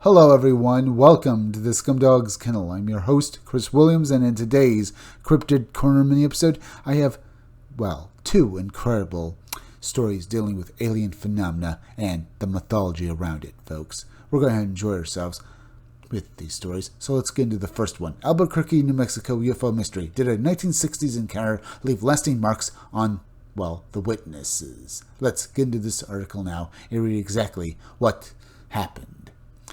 Hello everyone, welcome to the Scumdogs Kennel. I'm your host, Chris Williams, and in today's Cryptid Corner mini episode, I have, two incredible stories dealing with alien phenomena and the mythology around it, folks. We're going to enjoy ourselves with these stories, so let's get into the first one. Albuquerque, New Mexico UFO mystery. Did a 1960s encounter leave lasting marks on, the witnesses? Let's get into this article now and read exactly what happened.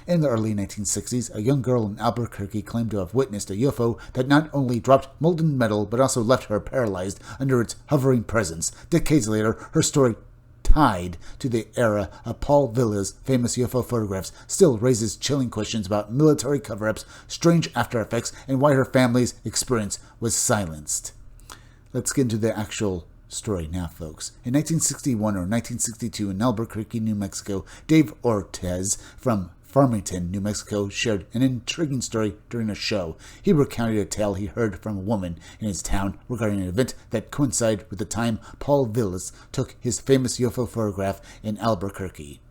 In the early 1960s, a young girl in Albuquerque claimed to have witnessed a UFO that not only dropped molten metal but also left her paralyzed under its hovering presence. Decades later, her story, tied to the era of Paul Villa's famous UFO photographs, still raises chilling questions about military cover-ups, strange after-effects, and why her family's experience was silenced. Let's get into the actual story now, folks. In 1961 or 1962 in Albuquerque, New Mexico, Dave Ortiz from Farmington, New Mexico, shared an intriguing story during a show. He recounted a tale he heard from a woman in his town regarding an event that coincided with the time Paul Villas took his famous UFO photograph in Albuquerque.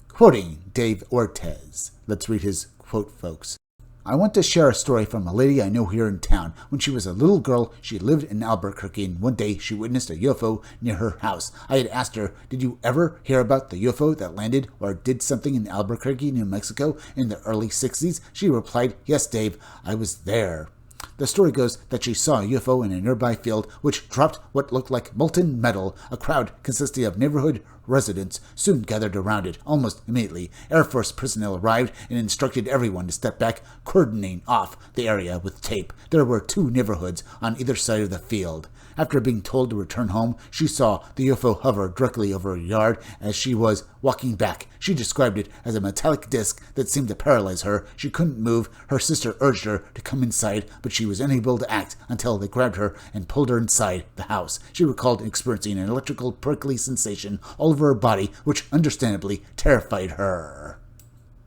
Quoting Dave Ortiz, let's read his quote, folks. I want to share a story from a lady I know here in town. When she was a little girl, she lived in Albuquerque, and one day she witnessed a UFO near her house. I had asked her, did you ever hear about the UFO that landed or did something in Albuquerque, New Mexico in the early 60s? She replied, yes, Dave, I was there. The story goes that she saw a UFO in a nearby field which dropped what looked like molten metal. A crowd consisting of neighborhood residents soon gathered around it. Almost immediately, Air Force personnel arrived and instructed everyone to step back, cordoning off the area with tape. There were two neighborhoods on either side of the field. After being told to return home, she saw the UFO hover directly over her yard as she was walking back. She described it as a metallic disc that seemed to paralyze her. She couldn't move. Her sister urged her to come inside, but she was unable to act until they grabbed her and pulled her inside the house. She recalled experiencing an electrical prickly sensation all over her body, which understandably terrified her.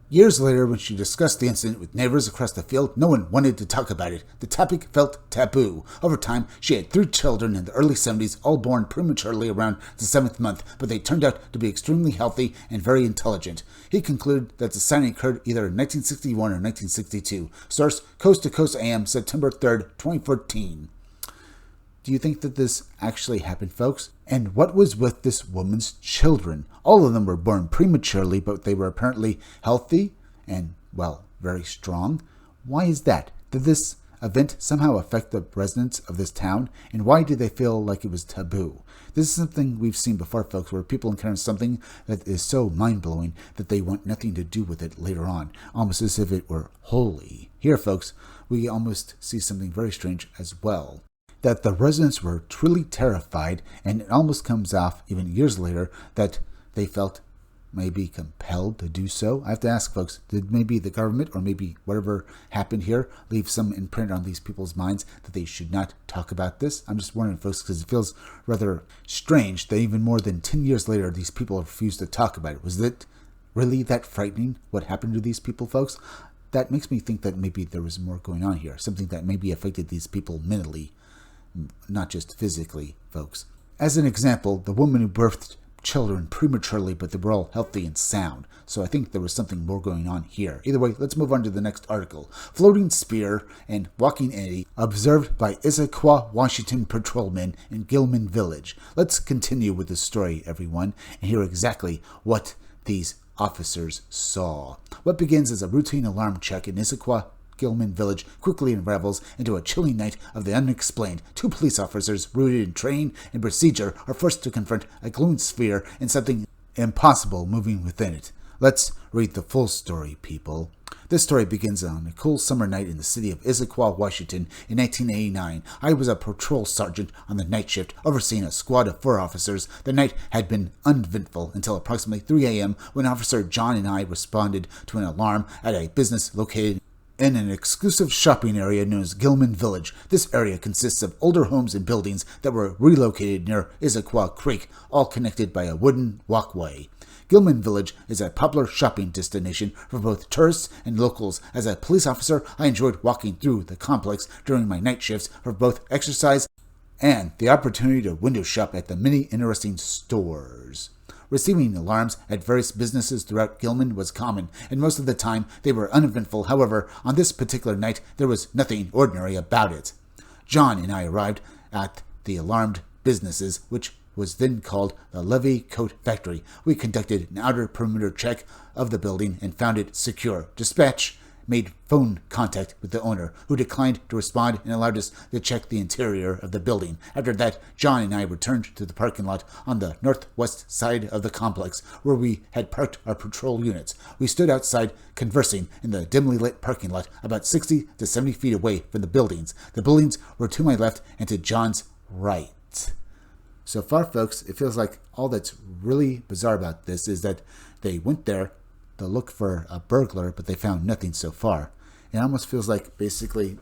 Years later, when she discussed the incident with neighbors across the field, no one wanted to talk about it. The topic felt taboo. Over time, she had 3 children in the early 70s, all born prematurely around the 7th month, but they turned out to be extremely healthy and very intelligent. He concluded that the sighting occurred either in 1961 or 1962. Source, Coast to Coast AM, September 3rd, 2014. Do you think that this actually happened, folks? And what was with this woman's children? All of them were born prematurely, but they were apparently healthy and, very strong. Why is that? Did this event somehow affect the residents of this town? And why did they feel like it was taboo? This is something we've seen before, folks, where people encounter something that is so mind-blowing that they want nothing to do with it later on, almost as if it were holy. Here, folks, we almost see something very strange as well. That the residents were truly terrified, and it almost comes off even years later that they felt maybe compelled to do so. I have to ask, folks, did maybe the government or maybe whatever happened here leave some imprint on these people's minds that they should not talk about this? I'm just wondering, folks, because it feels rather strange that even more than 10 years later, these people refused to talk about it. Was it really that frightening, what happened to these people, folks? That makes me think that maybe there was more going on here, something that maybe affected these people mentally, not just physically, folks. As an example, the woman who birthed children prematurely, but they were all healthy and sound. So I think there was something more going on here. Either way, let's move on to the next article. Floating spear and walking entity observed by Issaquah, Washington patrolmen in Gilman Village. Let's continue with the story, everyone, and hear exactly what these officers saw. What begins as a routine alarm check in Issaquah, Gilman Village quickly unravels into a chilling night of the unexplained. 2 police officers, rooted in training and procedure, are forced to confront a glowing sphere and something impossible moving within it. Let's read the full story, people. This story begins on a cool summer night in the city of Issaquah, Washington in 1989. I was a patrol sergeant on the night shift, overseeing a squad of 4 officers. The night had been uneventful until approximately 3 a.m. when Officer John and I responded to an alarm at a business located in an exclusive shopping area known as Gilman Village. This area consists of older homes and buildings that were relocated near Issaquah Creek, all connected by a wooden walkway. Gilman Village is a popular shopping destination for both tourists and locals. As a police officer, I enjoyed walking through the complex during my night shifts for both exercise and the opportunity to window shop at the many interesting stores. Receiving alarms at various businesses throughout Gilman was common, and most of the time they were uneventful. However, on this particular night, there was nothing ordinary about it. John and I arrived at the alarmed businesses, which was then called the Levy Coat Factory. We conducted an outer perimeter check of the building and found it secure. Dispatch made phone contact with the owner, who declined to respond and allowed us to check the interior of the building. After that, John and I returned to the parking lot on the northwest side of the complex, where we had parked our patrol units. We stood outside conversing in the dimly lit parking lot about 60 to 70 feet away from the buildings. The buildings were to my left and to John's right. So far, folks, it feels like all that's really bizarre about this is that they went there to look for a burglar, but they found nothing so far. It almost feels like basically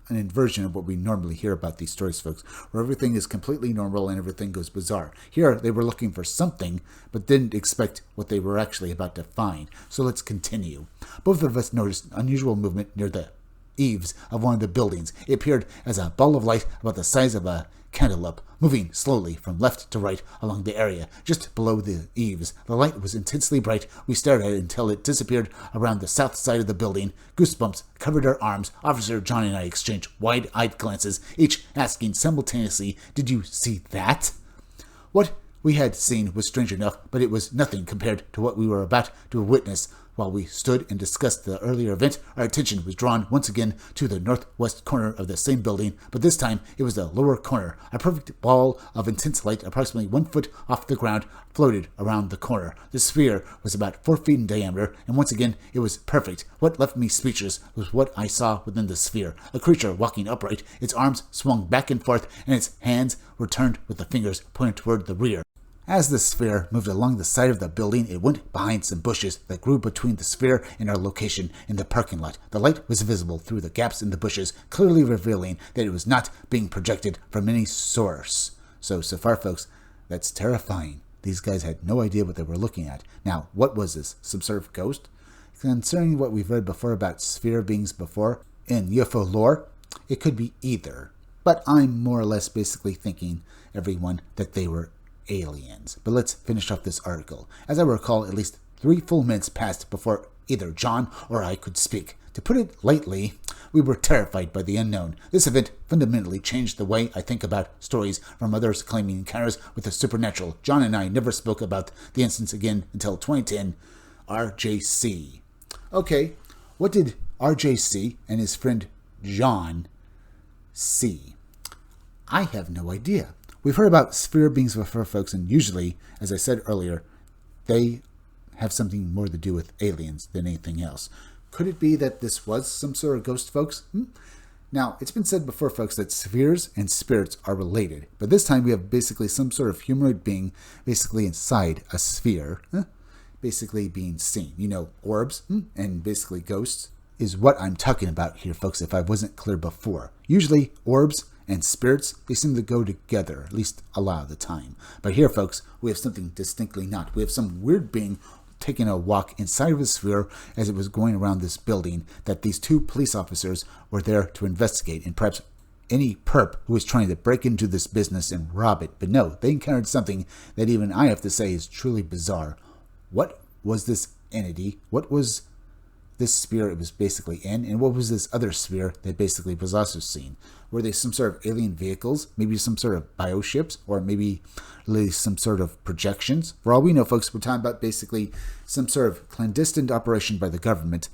an inversion of what we normally hear about these stories, folks, where everything is completely normal and everything goes bizarre. Here, they were looking for something, but didn't expect what they were actually about to find. So let's continue. Both of us noticed unusual movement near the eaves of one of the buildings. It appeared as a ball of light about the size of a cantaloupe, moving slowly from left to right along the area just below the eaves. The light was intensely bright. We stared at it until it disappeared around the south side of the building. Goosebumps covered our arms. Officer John and I exchanged wide-eyed glances, each asking simultaneously, "Did you see that?" What we had seen was strange enough, but it was nothing compared to what we were about to witness. While we stood and discussed the earlier event, our attention was drawn once again to the northwest corner of the same building, but this time it was the lower corner. A perfect ball of intense light, approximately 1 foot off the ground, floated around the corner. The sphere was about 4 feet in diameter, and once again it was perfect. What left me speechless was what I saw within the sphere. A creature walking upright, its arms swung back and forth, and its hands were turned with the fingers pointed toward the rear. As the sphere moved along the side of the building, it went behind some bushes that grew between the sphere and our location in the parking lot. The light was visible through the gaps in the bushes, clearly revealing that it was not being projected from any source. So far, folks, that's terrifying. These guys had no idea what they were looking at. Now, what was this? Some sort of ghost? Concerning what we've read before about sphere beings before in UFO lore, it could be either. But I'm more or less basically thinking, everyone, that they were aliens. But let's finish off this article. As I recall, at least 3 full minutes passed before either John or I could speak. To put it lightly, we were terrified by the unknown. This event fundamentally changed the way I think about stories from others claiming encounters with the supernatural. John and I never spoke about the instance again until 2010, RJC. Okay, what did RJC and his friend John see? I have no idea. We've heard about sphere beings before, folks, and usually, as I said earlier, they have something more to do with aliens than anything else. Could it be that this was some sort of ghost, folks? Now, it's been said before, folks, that spheres and spirits are related, but this time we have basically some sort of humanoid being basically inside a sphere, basically being seen. You know, orbs and basically ghosts is what I'm talking about here, folks, if I wasn't clear before. Usually, orbs and spirits, they seem to go together, at least a lot of the time. But here, folks, we have something distinctly not. We have some weird being taking a walk inside of a sphere as it was going around this building that these 2 police officers were there to investigate, and perhaps any perp who was trying to break into this business and rob it. But no, they encountered something that even I have to say is truly bizarre. What was this entity? What was this sphere it was basically in, and what was this other sphere that basically was also seen? Were they some sort of alien vehicles, maybe some sort of bioships, or maybe some sort of projections? For all we know, folks, we're talking about basically some sort of clandestine operation by the government,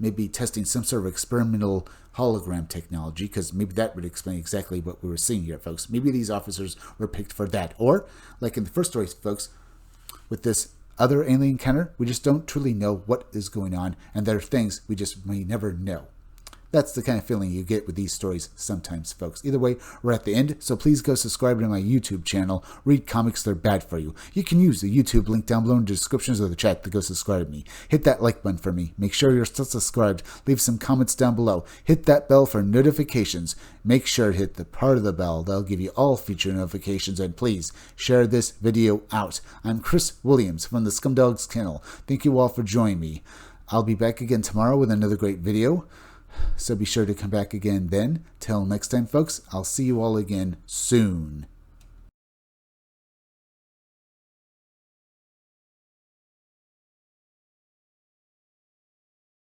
maybe testing some sort of experimental hologram technology, because maybe that would explain exactly what we were seeing here, folks. Maybe these officers were picked for that. Or, like in the first story, folks, with this other alien encounter, we just don't truly know what is going on, and there are things we just may never know. That's the kind of feeling you get with these stories sometimes, folks. Either way, we're at the end, so please go subscribe to my YouTube channel. Read comics, they're bad for you. You can use the YouTube link down below in the descriptions of the chat to go subscribe to me. Hit that like button for me. Make sure you're still subscribed. Leave some comments down below. Hit that bell for notifications. Make sure to hit the part of the bell. That'll give you all future notifications, and please share this video out. I'm Chris Williams from the Scumdogs Kennel. Thank you all for joining me. I'll be back again tomorrow with another great video. So be sure to come back again then. Till next time, folks, I'll see you all again soon.